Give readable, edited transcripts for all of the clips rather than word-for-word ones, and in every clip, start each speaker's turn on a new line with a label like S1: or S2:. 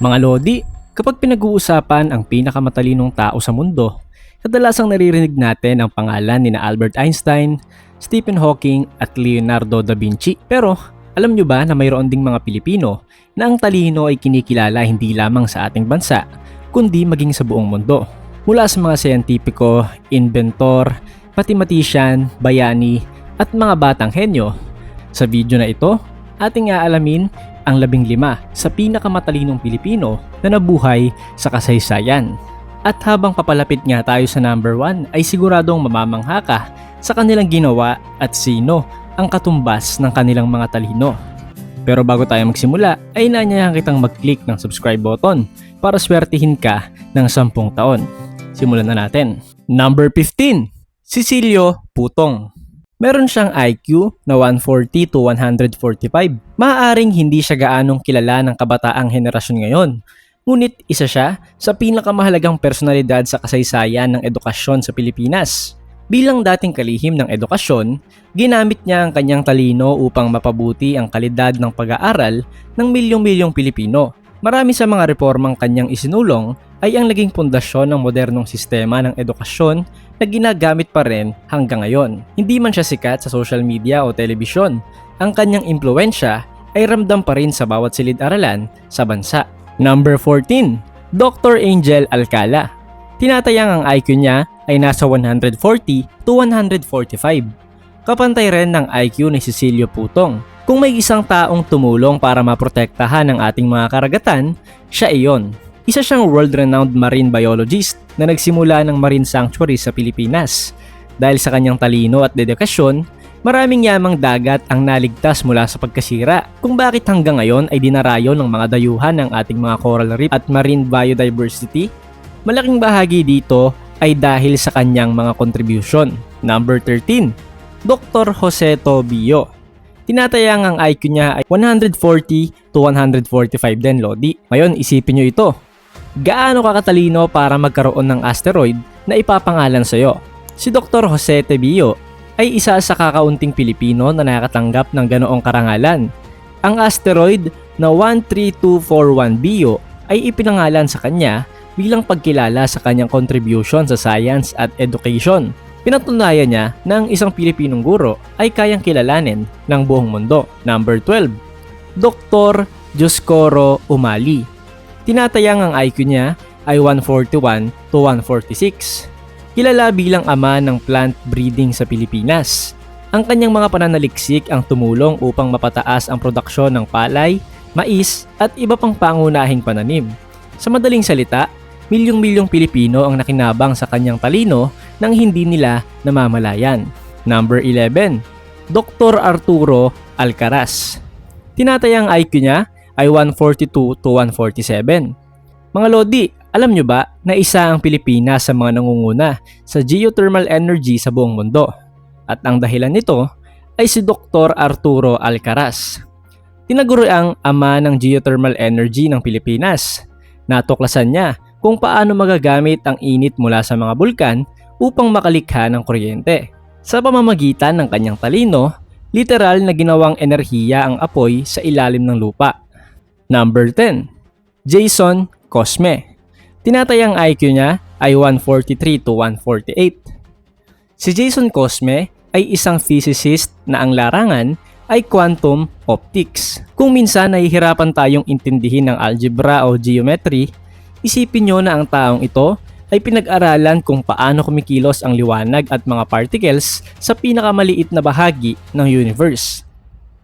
S1: Mga lodi, kapag pinag-uusapan ang pinakamatalinong tao sa mundo, kadalasang naririnig natin ang pangalan ni Albert Einstein, Stephen Hawking at Leonardo da Vinci. Pero alam nyo ba na mayroon ding mga Pilipino na ang talino ay kinikilala hindi lamang sa ating bansa, kundi maging sa buong mundo. Mula sa mga siyentipiko, inventor, mathematician, bayani at mga batang henyo. Sa video na ito, ating aalamin ang 15 sa pinakamatalinong Pilipino na nabuhay sa kasaysayan. At habang papalapit nga tayo sa number 1 ay siguradong mamamangha ka sa kanilang ginawa at sino ang katumbas ng kanilang mga talino. Pero bago tayo magsimula ay inaanyayahan kitang mag-click ng subscribe button para swertihin ka ng 10 taon. Simulan na natin. Number 15. Cecilio Putong. Meron siyang IQ na 140 to 145. Maaaring hindi siya gaanong kilala ng kabataang henerasyon ngayon. Ngunit isa siya sa pinakamahalagang personalidad sa kasaysayan ng edukasyon sa Pilipinas. Bilang dating kalihim ng edukasyon, ginamit niya ang kanyang talino upang mapabuti ang kalidad ng pag-aaral ng milyong-milyong Pilipino. Marami sa mga reformang kanyang isinulong ay ang naging pundasyon ng modernong sistema ng edukasyon na ginagamit pa rin hanggang ngayon. Hindi man siya sikat sa social media o telebisyon, ang kanyang impluwensya ay ramdam pa rin sa bawat silid-aralan sa bansa. Number 14. Dr. Angel Alcala. Tinatayang ang IQ niya ay nasa 140 to 145. Kapantay rin ng IQ ni Cecilio Putong. Kung may isang taong tumulong para maprotektahan ang ating mga karagatan, siya iyon. Isa siyang world-renowned marine biologist na nagsimula ng marine sanctuary sa Pilipinas. Dahil sa kanyang talino at dedikasyon, maraming yamang dagat ang naligtas mula sa pagkasira, kung bakit hanggang ngayon ay dinarayo ng mga dayuhan ng ating mga coral reef at marine biodiversity. Malaking bahagi dito ay dahil sa kanyang mga contribution. Number 13. Dr. Jose Tobio. Tinatayang ang IQ niya ay 140 to 145 din, lodi. Ngayon, isipin nyo ito. Gaano ka katalino para magkaroon ng asteroid na ipapangalan sa iyo? Si Dr. Jose Tobio ay isa sa kakaunting Pilipino na nakatanggap ng ganoong karangalan. Ang asteroid na 13241 Bio ay ipinangalan sa kanya bilang pagkilala sa kanyang contribution sa science at education. Pinatunayan niya na ang isang Pilipinong guro ay kayang kilalanin ng buong mundo. Number 12. Dr. Dioscoro Umali. Tinatayang ang IQ niya ay 141 to 146. Kilala bilang ama ng plant breeding sa Pilipinas. Ang kanyang mga pananaliksik ang tumulong upang mapataas ang produksyon ng palay, mais at iba pang pangunahing pananim. Sa madaling salita, milyong-milyong Pilipino ang nakinabang sa kanyang talino nang hindi nila namamalayan. Number 11. Dr. Arturo Alcaraz. Tinatayang IQ niya ay 142 to 147. Mga lodi, alam nyo ba na isa ang Pilipinas sa mga nangunguna sa geothermal energy sa buong mundo? At ang dahilan nito ay si Dr. Arturo Alcaraz. Tinaguri ang ama ng geothermal energy ng Pilipinas. Natuklasan niya kung paano magagamit ang init mula sa mga bulkan upang makalikha ng kuryente. Sa pamamagitan ng kanyang talino, literal na ginawang enerhiya ang apoy sa ilalim ng lupa. Number 10. Jason Cosme. Tinatayang IQ niya ay 143 to 148. Si Jason Cosme ay isang physicist na ang larangan ay quantum optics. Kung minsan nahihirapan tayong intindihin ng algebra o geometry, isipin nyo na ang taong ito ay pinag-aralan kung paano kumikilos ang liwanag at mga particles sa pinakamaliit na bahagi ng universe.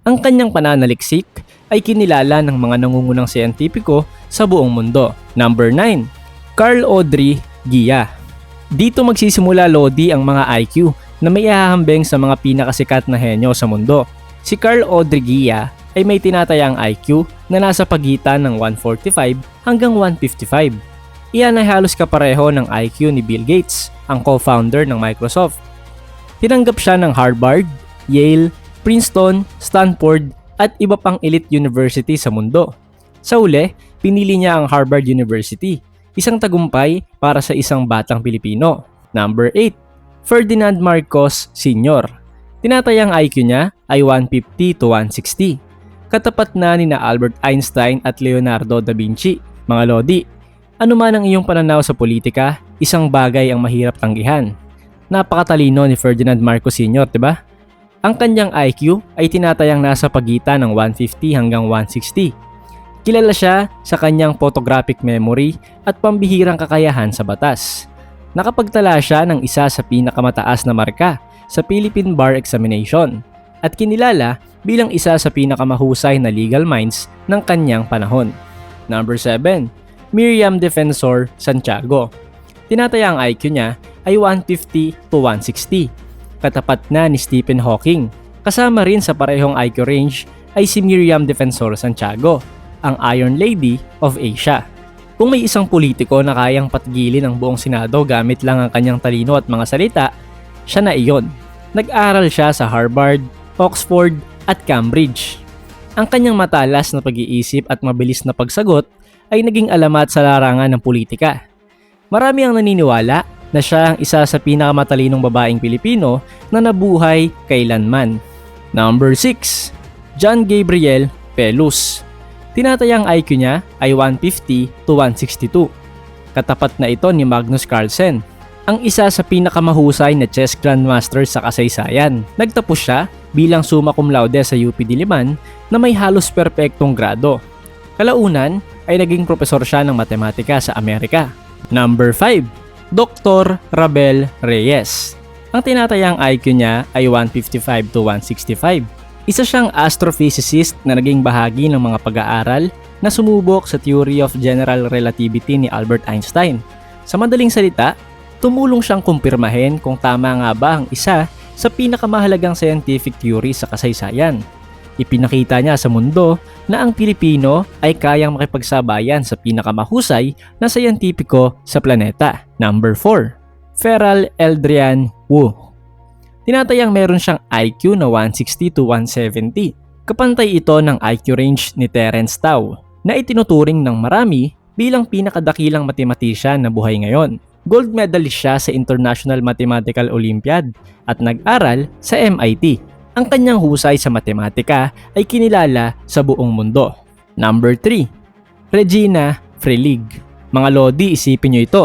S1: Ang kanyang pananaliksik ay kinilala ng mga nangungunang siyentipiko sa buong mundo. Number 9. Carl Audrey Gia. Dito magsisimula, lodi, ang mga IQ na may ihahambing sa mga pinakasikat na henyo sa mundo. Si Carl Audrey Gia ay may tinatayang IQ na nasa pagitan ng 145 hanggang 155. Iyan ay halos kapareho ng IQ ni Bill Gates, ang co-founder ng Microsoft. Tinanggap siya ng Harvard, Yale, Princeton, Stanford at iba pang elite university sa mundo. Sa uli, pinili niya ang Harvard University, isang tagumpay para sa isang batang Pilipino. Number 8. Ferdinand Marcos Sr. Tinatayang IQ niya ay 150 to 160. Katapat na ni Albert Einstein at Leonardo da Vinci. Mga Lodi, ano man ang iyong pananaw sa politika, isang bagay ang mahirap tanggihan. Napakatalino ni Ferdinand Marcos Sr., diba? Ang kanyang IQ ay tinatayang nasa pagitan ng 150 hanggang 160. Kilala siya sa kanyang photographic memory at pambihirang kakayahan sa batas. Nakapagtala siya ng isa sa pinakamataas na marka sa Philippine Bar Examination at kinilala bilang isa sa pinakamahusay na legal minds ng kanyang panahon. Number 7. Miriam Defensor Santiago. Tinataya ang IQ niya ay 150 to 160, katapat na ni Stephen Hawking. Kasama rin sa parehong IQ range ay si Miriam Defensor Santiago, ang Iron Lady of Asia. Kung may isang politiko na kayang patgilin ang buong Senado gamit lang ang kanyang talino at mga salita, siya na iyon. Nag-aral siya sa Harvard, Oxford at Cambridge. Ang kanyang matalas na pag-iisip at mabilis na pagsagot ay naging alamat sa larangan ng politika. Marami ang naniniwala na siya ang isa sa pinakamatalinong babaeng Pilipino na nabuhay kailanman. Number 6. John Gabriel Pelus. Tinatayang IQ niya ay 150 to 162. Katapat na ito ni Magnus Carlsen, ang isa sa pinakamahusay na chess grandmaster sa kasaysayan. Nagtapos siya bilang summa cum laude sa UP Diliman na may halos perpektong grado. Kalaunan ay naging propesor siya ng matematika sa Amerika. Number 5. Dr. Rabel Reyes. Ang tinatayang IQ niya ay 155 to 165. Isa siyang astrophysicist na naging bahagi ng mga pag-aaral na sumubok sa theory of general relativity ni Albert Einstein. Sa madaling salita, tumulong siyang kumpirmahin kung tama nga ba ang isa sa pinakamahalagang scientific theory sa kasaysayan. Ipinakita niya sa mundo na ang Pilipino ay kayang makipagsabayan sa pinakamahusay na siyentipiko sa planeta. Number 4. Feral Eldrian Wu. Tinatayang meron siyang IQ na 160 to 170. Kapantay ito ng IQ range ni Terence Tao na itinuturing ng marami bilang pinakadakilang matematisyan na buhay ngayon. Gold medalist siya sa International Mathematical Olympiad at nag-aral sa MIT. Ang kanyang husay sa matematika ay kinilala sa buong mundo. Number 3. Regina Freelig. Mga Lodi, isipin nyo ito.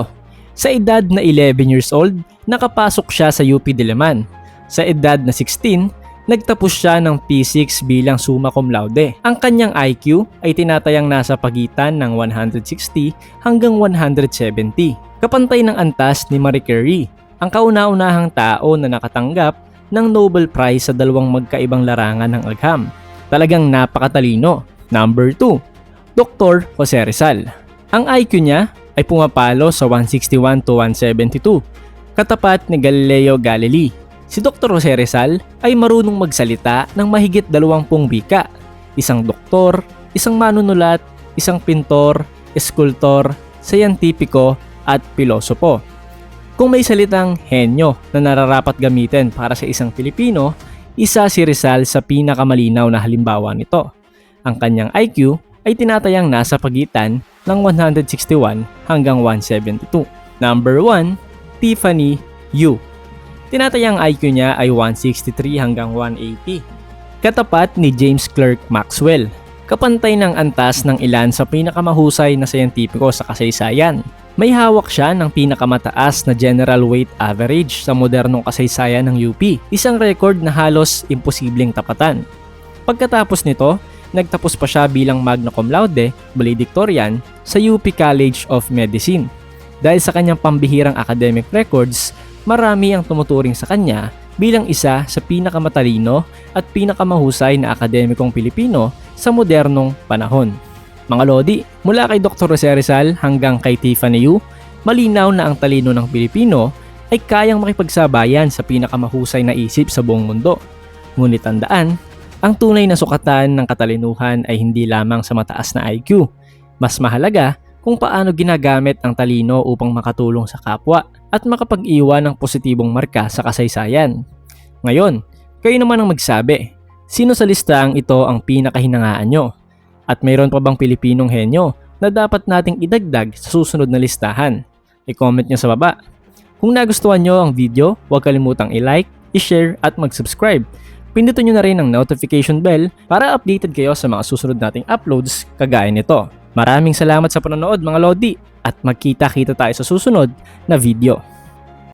S1: Sa edad na 11 years old, nakapasok siya sa UP Diliman. Sa edad na 16, nagtapos siya ng P6 bilang summa cum laude. Ang kanyang IQ ay tinatayang nasa pagitan ng 160 hanggang 170. Kapantay ng antas ni Marie Curie, ang kauna-unahang tao na nakatanggap ng Nobel Prize sa dalawang magkaibang larangan ng agham. Talagang napakatalino. Number 2. Dr. Jose Rizal. Ang IQ niya ay pumapalo sa 161 to 172, katapat ni Galileo Galilei. Si Dr. Jose Rizal ay marunong magsalita ng mahigit 20 wika. Isang doktor, isang manunulat, isang pintor, eskultor, siyentipiko, at pilosopo. Kung may salitang henyo na nararapat gamitin para sa isang Pilipino, isa si Rizal sa pinakamalinaw na halimbawa nito. Ang kanyang IQ ay tinatayang nasa pagitan ng 161 hanggang 172. Number 1. Tiffany Yu. Tinatayang IQ niya ay 163 hanggang 180. Katapat ni James Clerk Maxwell. Kapantay ng antas ng ilan sa pinakamahusay na siyentipiko sa kasaysayan. May hawak siya ng pinakamataas na general weight average sa modernong kasaysayan ng UP, isang record na halos imposibleng tapatan. Pagkatapos nito, nagtapos pa siya bilang magna cum laude, valedictorian, sa UP College of Medicine. Dahil sa kanyang pambihirang academic records, marami ang tumuturing sa kanya bilang isa sa pinakamatalino at pinakamahusay na akademikong Pilipino sa modernong panahon. Mga Lodi, mula kay Dr. Jose Rizal hanggang kay Tiffany Yu, malinaw na ang talino ng Pilipino ay kayang makipagsabayan sa pinakamahusay na isip sa buong mundo. Ngunit tandaan, ang tunay na sukatan ng katalinuhan ay hindi lamang sa mataas na IQ. Mas mahalaga kung paano ginagamit ang talino upang makatulong sa kapwa at makapag-iwan ng positibong marka sa kasaysayan. Ngayon, kayo naman ang magsabi, sino sa listaang ito ang pinakahinangaan nyo? At mayroon pa bang Pilipinong henyo na dapat nating idagdag sa susunod na listahan? I-comment nyo sa baba. Kung nagustuhan nyo ang video, huwag kalimutang i-like, i-share at mag-subscribe. Pindutin nyo na rin ang notification bell para updated kayo sa mga susunod nating uploads kagaya nito. Maraming salamat sa panonood mga Lodi at magkita-kita tayo sa susunod na video.